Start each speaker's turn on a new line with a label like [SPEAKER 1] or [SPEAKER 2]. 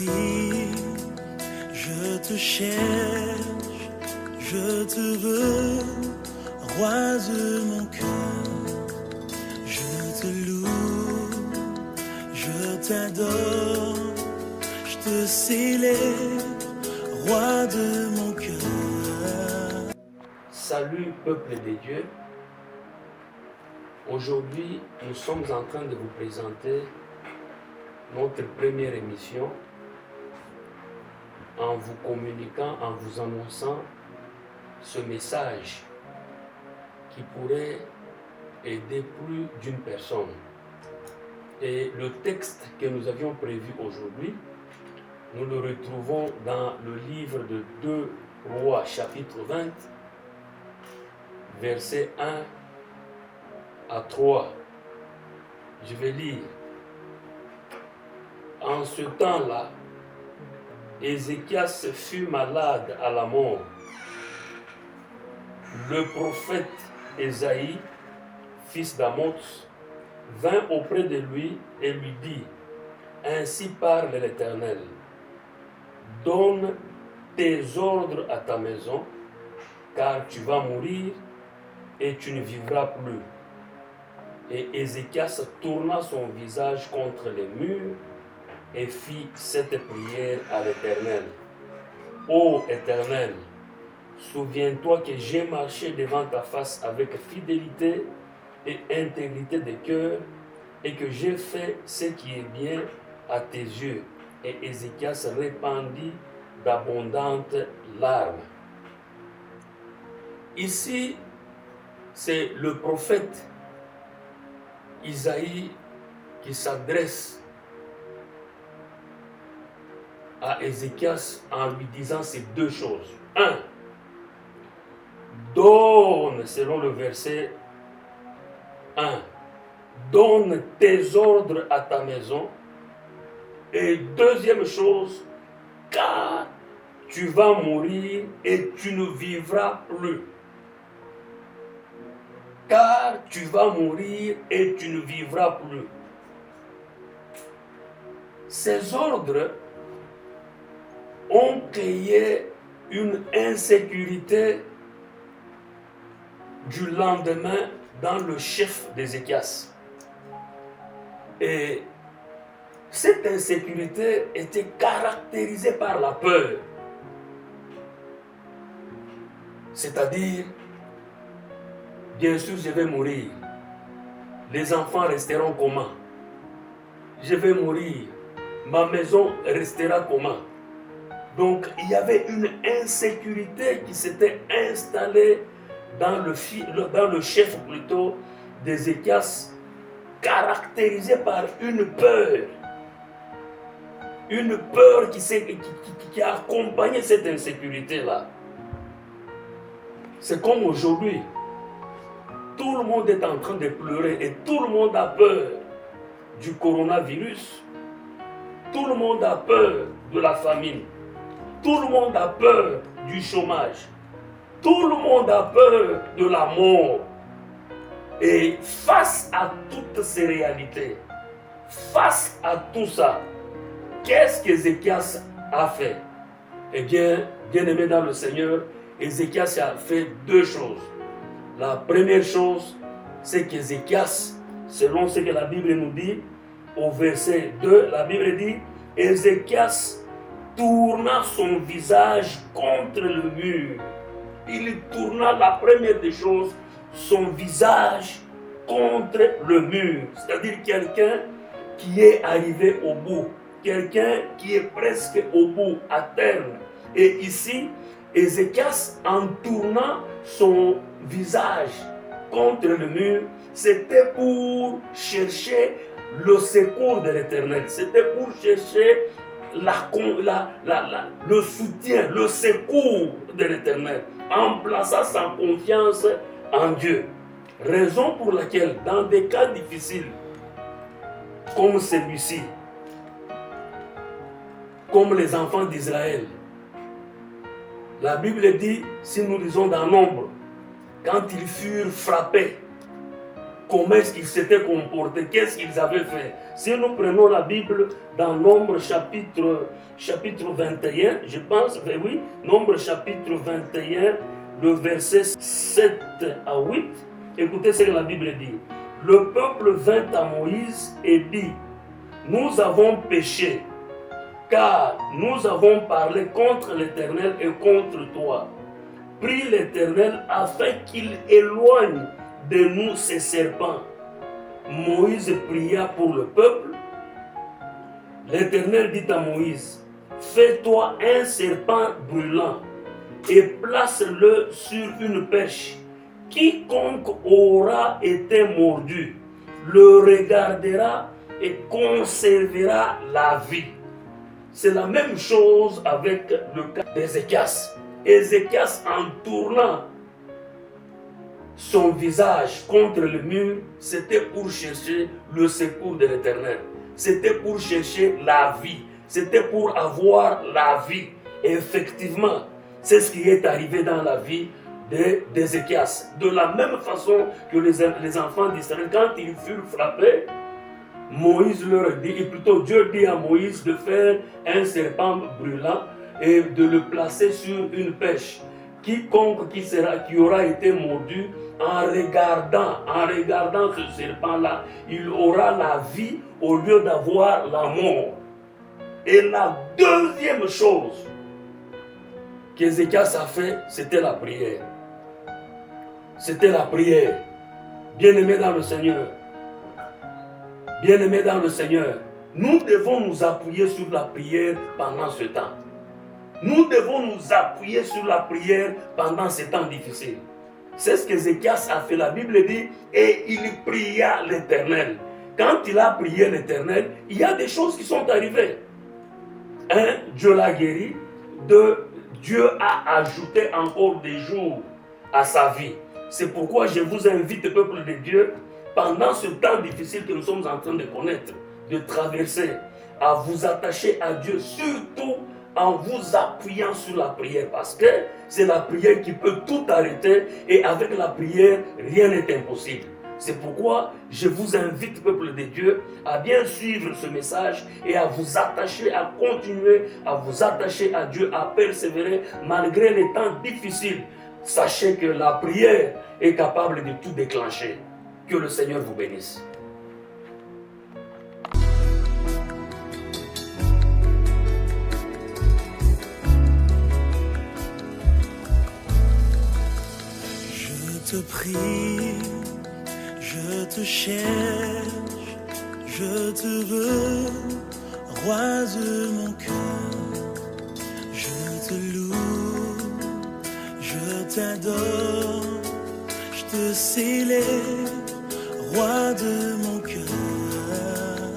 [SPEAKER 1] prie, je te cherche, je te veux, roi de mon cœur. Je te loue, je t'adore, je te célèbre, roi de mon cœur.
[SPEAKER 2] Salut peuple de Dieu. Aujourd'hui, nous sommes en train de vous présenter notre première émission en vous communiquant, en vous annonçant ce message qui pourrait aider plus d'une personne. Et le texte que nous avions prévu aujourd'hui, nous le retrouvons dans le livre de 2 Rois, chapitre 20, versets 1 à 3. Je vais lire. En ce temps-là, Ézéchias fut malade à la mort. Le prophète Ésaïe, fils d'Amoz, vint auprès de lui et lui dit: Ainsi parle l'Éternel, donne tes ordres à ta maison, car tu vas mourir et tu ne vivras plus. Et Ézéchias tourna son visage contre les murs et fit cette prière à l'Éternel. Ô Éternel, souviens-toi que j'ai marché devant ta face avec fidélité et intégrité de cœur, et que j'ai fait ce qui est bien à tes yeux. Et Ézéchias répandit d'abondantes larmes. Ici, c'est le prophète Isaïe qui s'adresse à Ézéchias en lui disant ces deux choses. 1. Donne, selon le verset 1, donne tes ordres à ta maison. Et deuxième chose, car tu vas mourir et tu ne vivras plus. Car tu vas mourir et tu ne vivras plus. Ces ordres ont créé une insécurité du lendemain dans le chef d'Ézéchias. Et cette insécurité était caractérisée par la peur. C'est-à-dire, bien sûr, je vais mourir. Les enfants resteront comment? Je vais mourir. Ma maison restera comment? Donc, il y avait une insécurité qui s'était installée dans le chef plutôt d'Ézéchias, caractérisée par une peur. Une peur qui a accompagné cette insécurité-là. C'est comme aujourd'hui. Tout le monde est en train de pleurer et tout le monde a peur du coronavirus. Tout le monde a peur de la famine. Tout le monde a peur du chômage. Tout le monde a peur de la mort. Et face à toutes ces réalités, face à tout ça, qu'est-ce qu'Ézéchias a fait? Eh bien, bien-aimé dans le Seigneur, Ézéchias a fait deux choses. La première chose, c'est qu'Ézéchias, selon ce que la Bible nous dit, au verset 2, la Bible dit, Ézéchias tourna son visage contre le mur. Il tourna, la première des choses, son visage contre le mur. C'est-à-dire quelqu'un qui est arrivé au bout. Quelqu'un qui est presque au bout, à terme. Et ici, Ézéchias, en tournant son visage contre le mur, c'était pour chercher le secours de l'Éternel. C'était pour chercher le soutien, le secours de l'Éternel, en plaçant sa confiance en Dieu. Raison pour laquelle, dans des cas difficiles comme celui-ci, comme les enfants d'Israël, la Bible dit, si nous lisons dans Nombre, quand ils furent frappés comment est-ce qu'ils s'étaient comportés, qu'est-ce qu'ils avaient fait. Si nous prenons la Bible dans Nombre chapitre 21, je pense, oui, Nombre chapitre 21, le verset 7 à 8, écoutez ce que la Bible dit. Le peuple vint à Moïse et dit, nous avons péché, car nous avons parlé contre l'Éternel et contre toi. Prie l'Éternel afin qu'il éloigne de nous ces serpents. Moïse pria pour le peuple. L'Éternel dit à Moïse, fais-toi un serpent brûlant et place-le sur une perche. Quiconque aura été mordu le regardera et conservera la vie. C'est la même chose avec le cas d'Ézéchias. Ézéchias, en tournant son visage contre le mur, c'était pour chercher le secours de l'Éternel. C'était pour chercher la vie. C'était pour avoir la vie. Et effectivement, c'est ce qui est arrivé dans la vie d'Ézéchias. De la même façon que les enfants d'Israël, quand ils furent frappés, Moïse leur dit, et plutôt Dieu dit à Moïse de faire un serpent brûlant et de le placer sur une perche. Quiconque qui aura été mordu, en regardant ce serpent-là, il aura la vie au lieu d'avoir la mort. Et la deuxième chose qu'Ézéchias a fait, c'était la prière. C'était la prière. Bien-aimés dans le Seigneur. Bien-aimés dans le Seigneur, nous devons nous appuyer sur la prière pendant ce temps. Nous devons nous appuyer sur la prière pendant ces temps difficiles. C'est ce qu'Ézéchias a fait. La Bible dit, et il pria l'Éternel. Quand il a prié l'Éternel, il y a des choses qui sont arrivées. Un, Dieu l'a guéri. Deux, Dieu a ajouté encore des jours à sa vie. C'est pourquoi je vous invite, peuple de Dieu, pendant ce temps difficile que nous sommes en train de connaître, de traverser, à vous attacher à Dieu, surtout en vous appuyant sur la prière, parce que c'est la prière qui peut tout arrêter, et avec la prière, rien n'est impossible. C'est pourquoi je vous invite, peuple de Dieu, à bien suivre ce message et à vous attacher, à continuer à vous attacher à Dieu, à persévérer malgré les temps difficiles. Sachez que la prière est capable de tout déclencher. Que le Seigneur vous bénisse.
[SPEAKER 1] Je te prie, je te cherche, je te veux, roi de mon cœur. Je te loue, je t'adore, je te célèbre, roi de mon cœur.